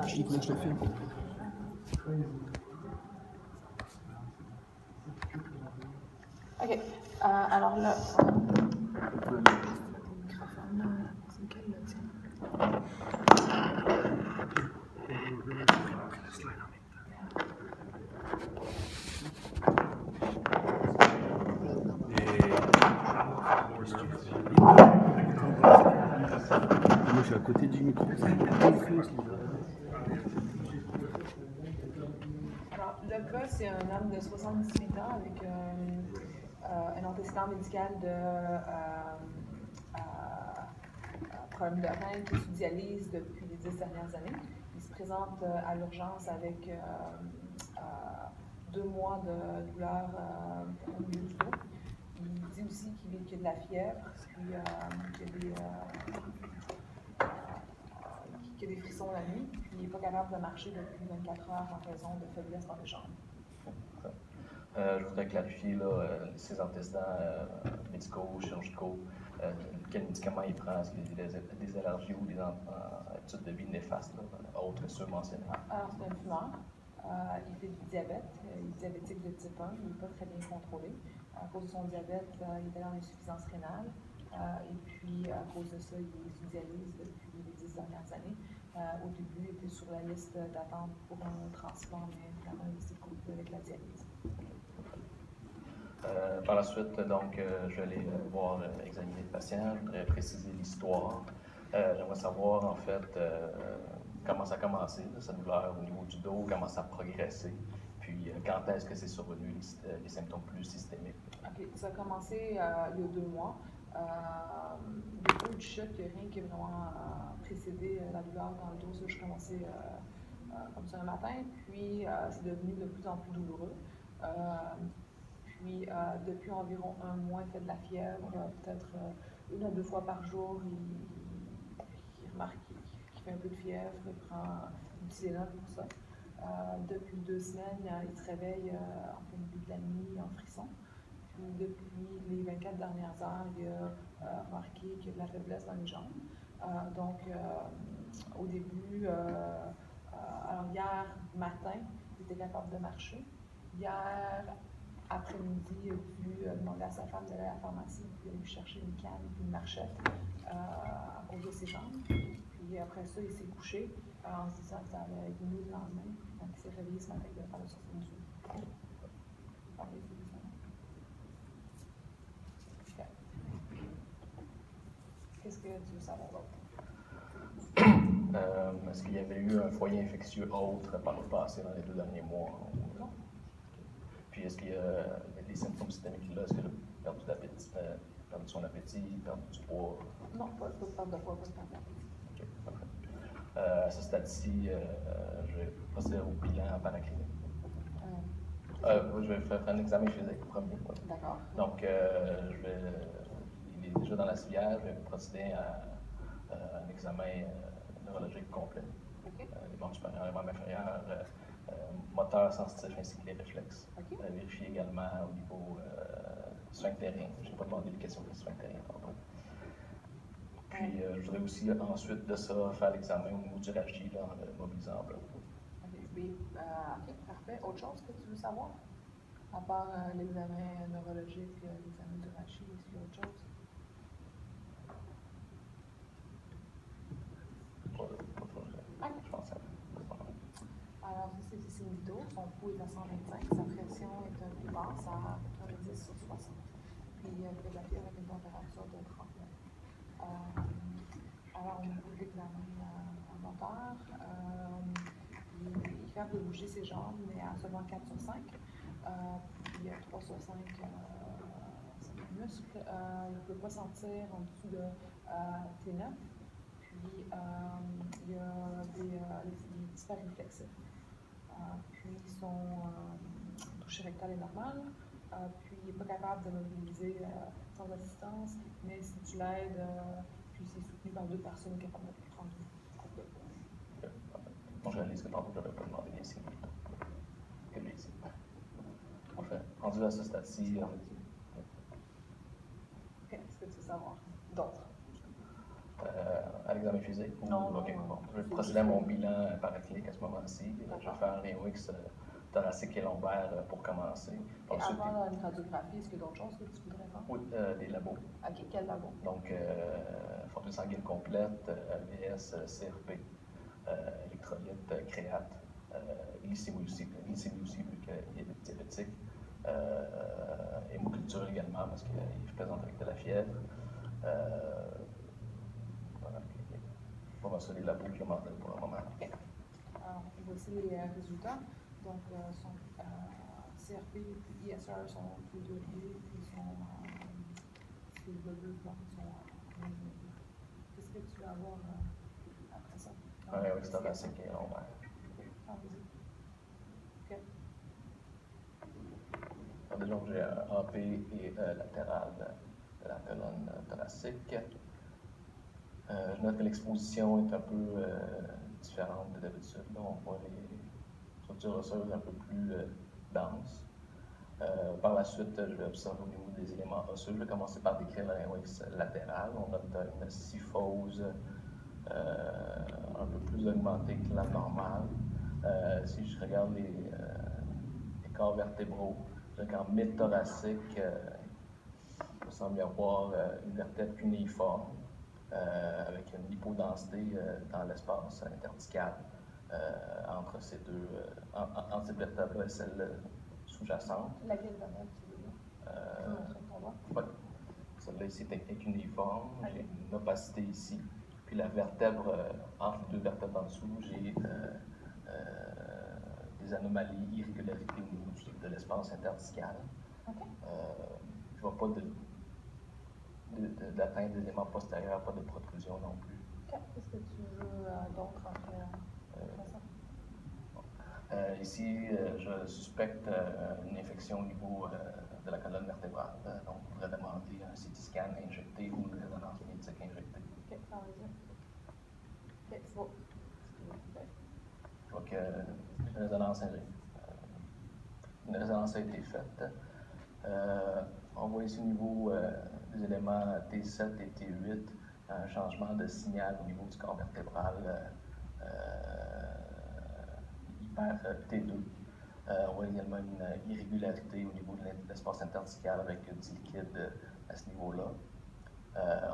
Il faut que je te filme. OK. Alors là, c'est lequel, là, tiens? Moi, je suis à côté du micro. Alors, le gars, c'est un homme de 78 ans avec un antécédent médical de problème de rein qui sous dialyse depuis les 10 dernières années. Il se présente à l'urgence avec 2 mois de douleur au milieu du dos. Il dit aussi qu'il a de la fièvre, puis qu'il a des frissons la nuit, puis il n'est pas capable de marcher depuis 24 heures en raison de faiblesse dans les jambes. Je voudrais clarifier là, ses antécédents médicaux, chirurgicaux, quels médicaments il prend, est-ce qu'il y a des allergies ou des habitudes de vie néfastes, là, autres que ceux mentionnés? Alors, c'est un fumeur. Il fait du diabète. Il est diabétique de type 1. Il n'est pas très bien contrôlé. À cause de son diabète, il était dans l'insuffisance rénale. Et puis, à cause de ça, il est sous dialyse depuis les 10 dernières années. Au début, il était sur la liste d'attente pour un transplant, mais finalement, il s'est coupé avec la dialyse. Par la suite, donc, je vais aller voir examiner le patient. Je voudrais préciser l'histoire. J'aimerais savoir, en fait, comment ça a commencé, cette douleur au niveau du dos, comment ça a progressé, puis quand est-ce que c'est survenu les symptômes plus systémiques. OK. Ça a commencé il y a 2 mois. Il n'y a pas eu de chute, il n'y a rien qui a vraiment précédé la douleur dans le dos. Ça, je commençais comme ça un matin, puis c'est devenu de plus en plus douloureux. Puis, depuis environ 1 mois, il fait de la fièvre, peut-être 1 à 2 fois par jour. Il remarque qu'il fait un peu de fièvre, il prend du Tylenol pour ça. Depuis 2 semaines, il se réveille en plein milieu de la nuit en frisson. Puis, depuis les 24 dernières heures, il a remarqué qu'il y a de la faiblesse dans les jambes. Donc, au début, alors hier matin, il était capable de marcher. Hier après-midi, il a pu demander à sa femme d'aller à la pharmacie, puis aller chercher une canne et une marchette à cause de ses jambes. Puis après ça, il s'est couché en se disant que ça allait être mieux le lendemain. Puis quand il s'est réveillé ce matin, il devait faire le sortir du OK. Qu'est-ce que tu veux savoir d'autre? Est-ce qu'il y avait eu un foyer infectieux autre par le passé dans les 2 derniers mois? Non. Puis est-ce qu'il y a des symptômes systémiques là? Est-ce qu'il a perdu son appétit, perdu du poids? Non, pas de perte de poids, pas de perte d'appétit. OK, parfait. À ce stade-ci, je vais procéder au bilan paraclinique. Je vais faire un examen physique premier. D'accord. Donc, il est déjà dans la civière, je vais procéder à un examen neurologique complet. Okay. Les membres supérieurs et les membres inférieurs, moteur, sensitif ainsi que les réflexes. Okay. Vérifier également au niveau sphinctérien. Je n'ai pas demandé les questions de sphinctérien tantôt. Puis, je voudrais aussi ensuite de ça faire l'examen au niveau du rachis en le mobilisant en bloc. OK, parfait. Autre chose que tu veux savoir? À part l'examen neurologique, l'examen du rachis, est-ce qu'il y a autre chose? Je pense Alors, ça, c'est une vidéo. Son pouls est à 125, sa pression est un peu basse, à 90/60. Puis, il fait de la fièvre avec une température de 39. Alors, au niveau de l'examen moteur, il est capable de bouger ses jambes, mais à seulement 4 sur 5. Puis 3 sur 5 muscles. Il ne peut pas sentir en dessous de T9. Puis il y a des super réflexifs. Puis son toucher rectal est normal. Puis il n'est pas capable de mobiliser sans assistance, mais si tu l'aides, puis s'il est soutenu par 2 personnes, il est capable de prendre le poids. Bon, je réalise que tantôt, je n'avais pas demandé les signes. Que les signes. Parfait. Rendu à ce stade-ci. Qu'est-ce que tu veux savoir d'autre? à l'examen physique? Ou, Non, OK, non, bon, je vais c'est procéder à mon juste- bilan paraclinique à ce moment-ci. Je vais faire un ROX thoracique et lombaire pour commencer. Et Ensuite, avant une radiographie, est-ce qu'il y a d'autres choses que tu voudrais faire? oui, des labos. OK, quel labo? Donc, formule sanguine complète, AVS, CRP, électrolyte, créate, glycémie aussi, vu qu'il est diabétique, hémoculture également parce qu'il se présente avec de la fièvre. Voilà, pas mal ça les labos que je demanderai pour le moment. Alors, voici les résultats. Donc, CRP et ISR sont tous deux élevés, ils sont c'est le bleu, donc ils sont qu'est-ce que tu vas avoir après ça? Un ROX thoracique et lombaire. Ah, vas-y. OK. Alors, déjà, j'ai un AP et latéral de la colonne thoracique. Je note que l'exposition est un peu différente de d'habitude. On voit les structures osseuses un peu plus denses. Par la suite, je vais observer au niveau des éléments osseux. Je vais commencer par décrire le ROX latéral. On note une syphose un peu plus augmentée que la normale. Si je regarde les corps vertébraux, je vois qu'en mid-thoracique, il semble y avoir une vertèbre cunéiforme avec une hypodensité dans l'espace interdical entre ces deux, entre cette vertèbre-là et celle sous-jacente. Laquelle vertèbre tu veux dire? Tu peux montrer ton doigt? Oui. Celle-là ici est cuniforme. J'ai une opacité ici. Puis la vertèbre, entre les deux vertèbres en dessous, j'ai des anomalies, irrégularités au niveau de l'espace interdical. OK. Je ne vois pas d'atteinte des éléments postérieurs, pas de protrusion non plus. OK. Qu'est-ce que tu veux d'autre après ça? Ici, je suspecte une infection au niveau de la colonne vertébrale. Donc, je voudrais demander un CT scan injecté ou une résonance magnétique injectée. OK, vas-y. OK, c'est beau. Je vois une résonance a été faite. On voit ici au niveau des éléments T7 et T8 un changement de signal au niveau du corps vertébral hyper T2. On voit également une irrégularité au niveau de l'espace interdical avec du liquide à ce niveau-là.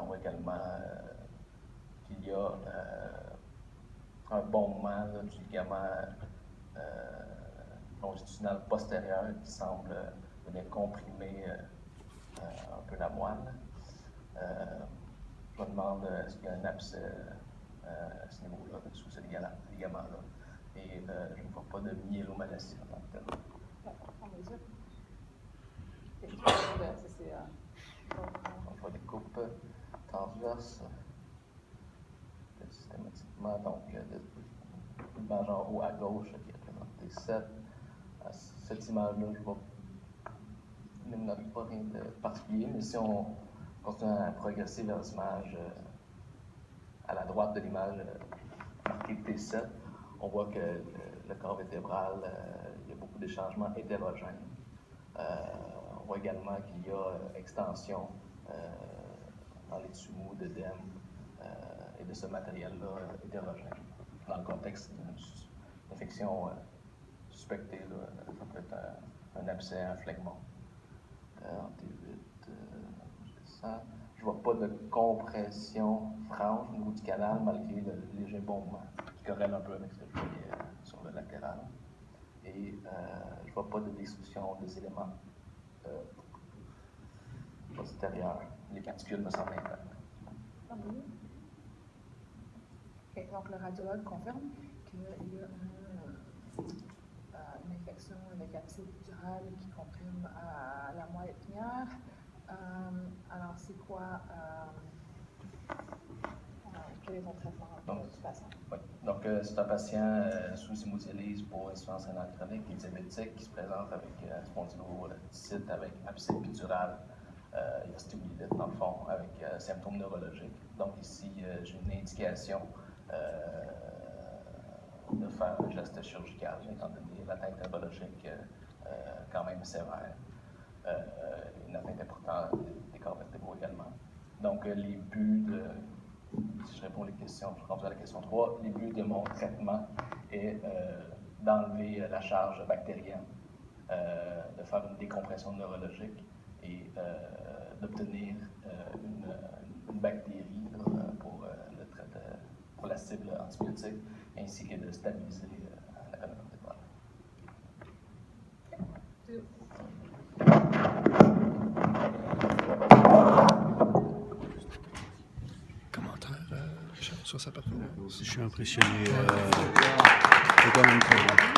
On voit également qu'il y a un bombement du ligament longitudinal postérieur qui semble venir comprimer un peu la moelle. Je me demande est-ce qu'il y a un abcès à ce niveau-là, sous ce ligament-là. Et je ne vois pas de myélomalacie en tant que tel. D'accord, on va dire. On voit des coupes transverses systématiquement. Donc, l'image en haut à gauche qui représente T7. À cette image-là, je vois ne note pas rien de particulier, mais si on continue à progresser vers l'image à la droite de l'image marquée T7, on voit que le corps vertébral, il y a beaucoup de changements hétérogènes. On voit également qu'il y a extension dans les tumaux d'œdème et de ce matériel-là hétérogène. Dans le contexte d'une infection suspectée, ça peut être un abcès, un phlegmon. En T8, je descends. Je ne vois pas de compression franche au niveau du canal malgré le léger bombement qui corrèle un peu avec ce que je voyais sur le latéral. Et je ne vois pas de destruction des éléments postérieurs. Les particules me semblent intactes. Okay, donc, le radiologue confirme qu'il y a une infection avec abcès épidural qui comprime à la moelle épinière. Alors, c'est quoi? Quel est ton traitement du patient? Oui. Donc, c'est un patient sous hémodialyse pour insuffisance rénale chronique et diabétique qui se présente avec spondylodicite avec abcès épidural. Il y a stimulite dans le fond avec symptômes neurologiques. Donc, ici, j'ai une indication de faire un geste chirurgical, étant donné l'atteinte neurologique quand même sévère. Une atteinte importante des corps vertébraux également. Donc, les buts de, si je réponds rendu à la question 3, les buts de mon traitement est d'enlever la charge bactérienne, de faire une décompression neurologique et d'obtenir une bactérie pour la cible antibiotique, ainsi que de stabiliser la colonne vertébrale. Commentaire, Richard, sur sa performance. Je suis impressionné. C'est quand même très bon.